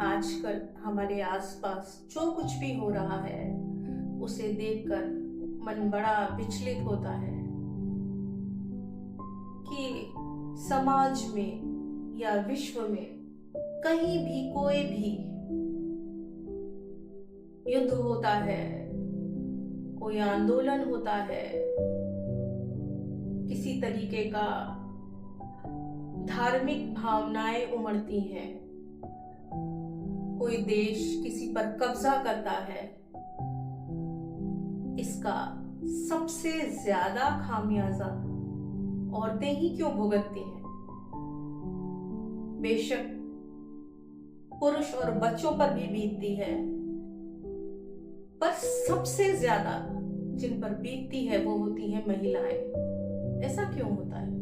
आजकल हमारे आसपास जो कुछ भी हो रहा है उसे देखकर मन बड़ा विचलित होता है कि समाज में या विश्व में कहीं भी कोई भी युद्ध होता है, कोई आंदोलन होता है, किसी तरीके का धार्मिक भावनाएं उमड़ती हैं, कोई देश किसी पर कब्जा करता है, इसका सबसे ज्यादा खामियाजा औरतें ही क्यों भुगतती हैं? बेशक पुरुष और बच्चों पर भी बीतती है, पर सबसे ज्यादा जिन पर बीतती है वो होती हैं महिलाएं। ऐसा क्यों होता है?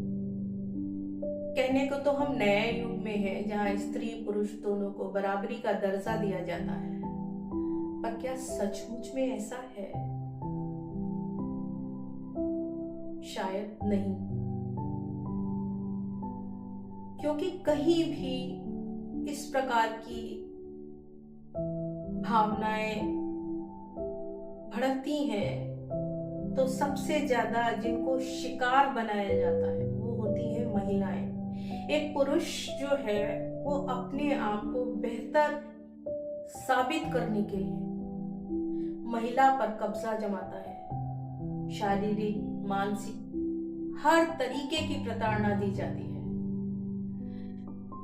कहने को तो हम नए युग में हैं जहां स्त्री पुरुष दोनों को बराबरी का दर्जा दिया जाता है, पर क्या सचमुच में ऐसा है? शायद नहीं, क्योंकि कहीं भी इस प्रकार की भावनाएं भड़कती हैं तो सबसे ज्यादा जिनको शिकार बनाया जाता है वो होती है महिलाएं। एक पुरुष जो है वो अपने आप को बेहतर साबित करने के लिए महिला पर कब्जा जमाता है। शारीरिक, मानसिक, हर तरीके की प्रताड़ना दी जाती है।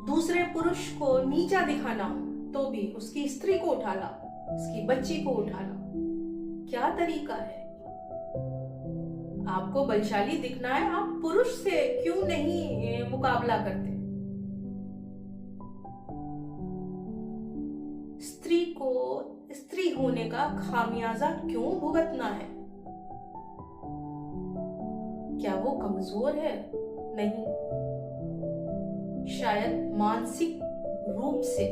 दूसरे पुरुष को नीचा दिखाना हो तो भी उसकी स्त्री को उठा ला, उसकी बच्ची को उठा ला। क्या तरीका है? आपको बलशाली दिखना है, आप पुरुष से क्यों नहीं मुकाबला करते? स्त्री को स्त्री होने का खामियाजा क्यों भुगतना है? क्या वो कमजोर है? नहीं, शायद मानसिक रूप से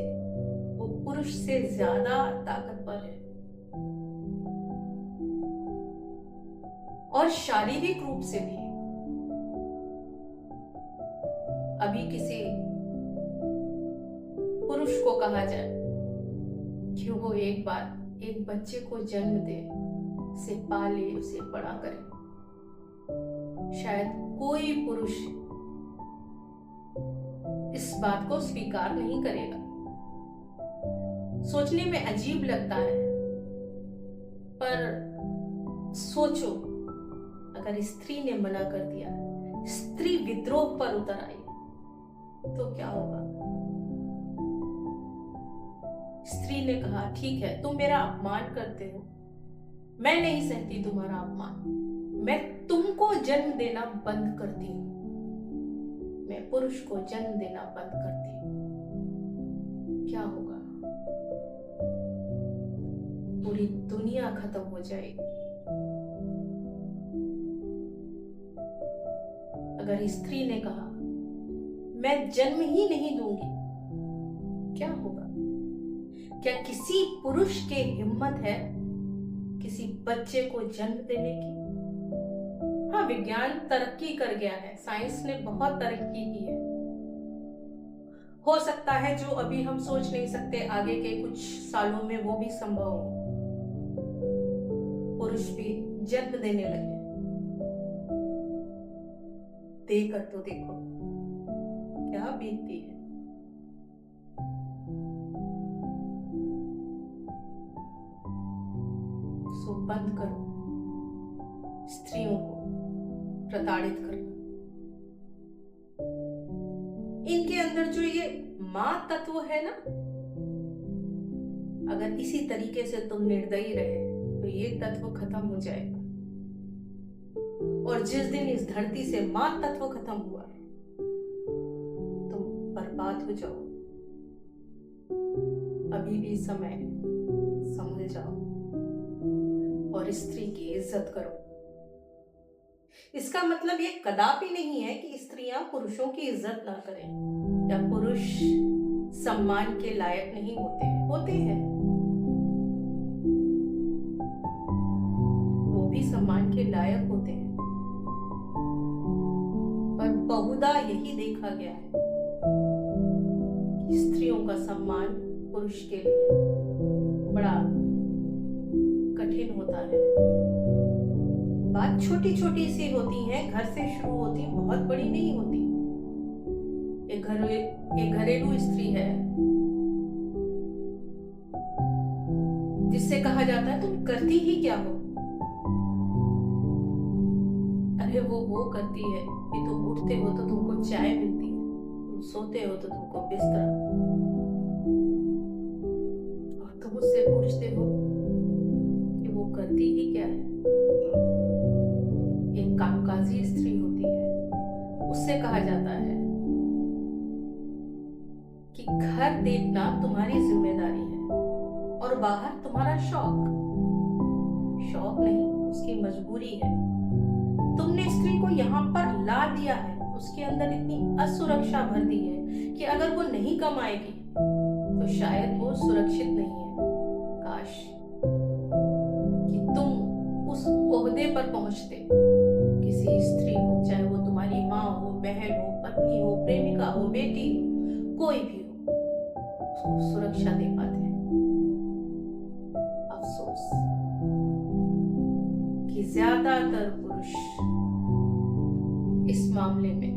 वो पुरुष से ज्यादा ताकतवर है और शारीरिक रूप से भी। अभी किसी पुरुष को कहा जाए कि वो एक बार एक बच्चे को जन्म दे, उसे पाले, उसे बड़ा करे, शायद कोई पुरुष इस बात को स्वीकार नहीं करेगा। सोचने में अजीब लगता है, पर सोचो, अगर स्त्री ने मना कर दिया, स्त्री विद्रोह पर उतर आई, तो क्या होगा? स्त्री ने कहा, ठीक है, तुम मेरा अपमान करते हो, मैं नहीं सहती तुम्हारा अपमान, मैं तुमको जन्म देना बंद करती हूं, मैं पुरुष को जन्म देना बंद करती हूं। क्या होगा? पूरी दुनिया खत्म हो जाएगी। अगर स्त्री ने कहा, मैं जन्म ही नहीं दूंगी, क्या होगा? क्या किसी पुरुष के हिम्मत है किसी बच्चे को जन्म देने की? हाँ, विज्ञान तरक्की कर गया है, साइंस ने बहुत तरक्की की है। हो सकता है जो अभी हम सोच नहीं सकते, आगे के कुछ सालों में वो भी संभव हो। पुरुष भी जन्म देने लगे। देकर तो देखो क्या बीतती है। सो बंद करो स्त्रियों को प्रताड़ित करना। इनके अंदर जो ये मां तत्व है ना, अगर इसी तरीके से तुम निर्दयी रहे तो ये तत्व खत्म हो जाएगा। और जिस दिन इस धरती से मां तत्व खत्म हुआ, तुम बर्बाद हो जाओ। अभी भी समय है, संभल जाओ और स्त्री की इज्जत करो। इसका मतलब ये कदापि नहीं है कि स्त्रियां पुरुषों की इज्जत ना करें या पुरुष सम्मान के लायक नहीं होते हैं। वो भी सम्मान के लायक होते हैं, पर बहुधा यही देखा गया है कि स्त्रियों का सम्मान पुरुष के लिए बड़ा कठिन होता है। बात छोटी छोटी सी होती है, घर से शुरू होती, बहुत बड़ी नहीं होती। एक घरेलू स्त्री है जिससे कहा जाता है तुम करती ही क्या हो। अरे वो करती है कि तुम उठते हो तो तुमको चाय मिलती है, तुम सोते हो तो तुमको बिस्तर, और तुम उससे पूछते हो कि वो करती ही क्या है। एक कामकाजी स्त्री होती है, उससे कहा जाता है कि घर देखना तुम्हारी जिम्मेदारी है और बाहर तुम्हारा शौक नहीं, उसकी मजबूरी है। तुमने स्त्री को यहाँ पर ला दिया है, उसके अंदर इतनी असुरक्षा भर दी है कि अगर वो नहीं कमाएगी तो शायद वो सुरक्षित नहीं है। काश कि तुम उस ओहदे पर पहुंचते, किसी स्त्री को, चाहे वो तुम्हारी माँ हो, बहन हो, पत्नी हो, प्रेमिका हो, बेटी हो, कोई भी हो, उसको सुरक्षा दे पाते। अफसोस कि ज्यादातर पुरुष इस मामले में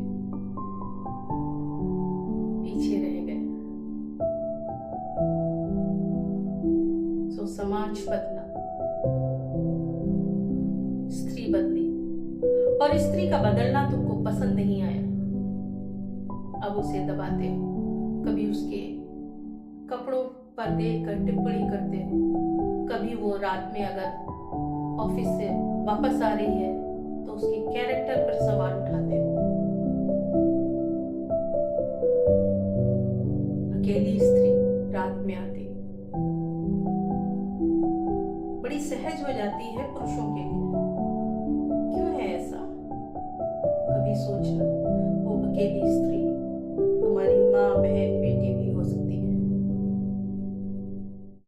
पीछे रह गए। सो समाज बदला, स्त्री बदली, और स्त्री का बदलना तुमको पसंद नहीं आया। अब उसे दबाते हो, कभी उसके कपड़ों पर देखकर टिप्पणी करते हो, कभी वो रात में अगर ऑफिस से वापस आ रही है तो उसके कैरेक्टर पर सवाल उठाते हो। अकेली स्त्री रात में आती बड़ी सहज हो जाती है पुरुषों के लिए।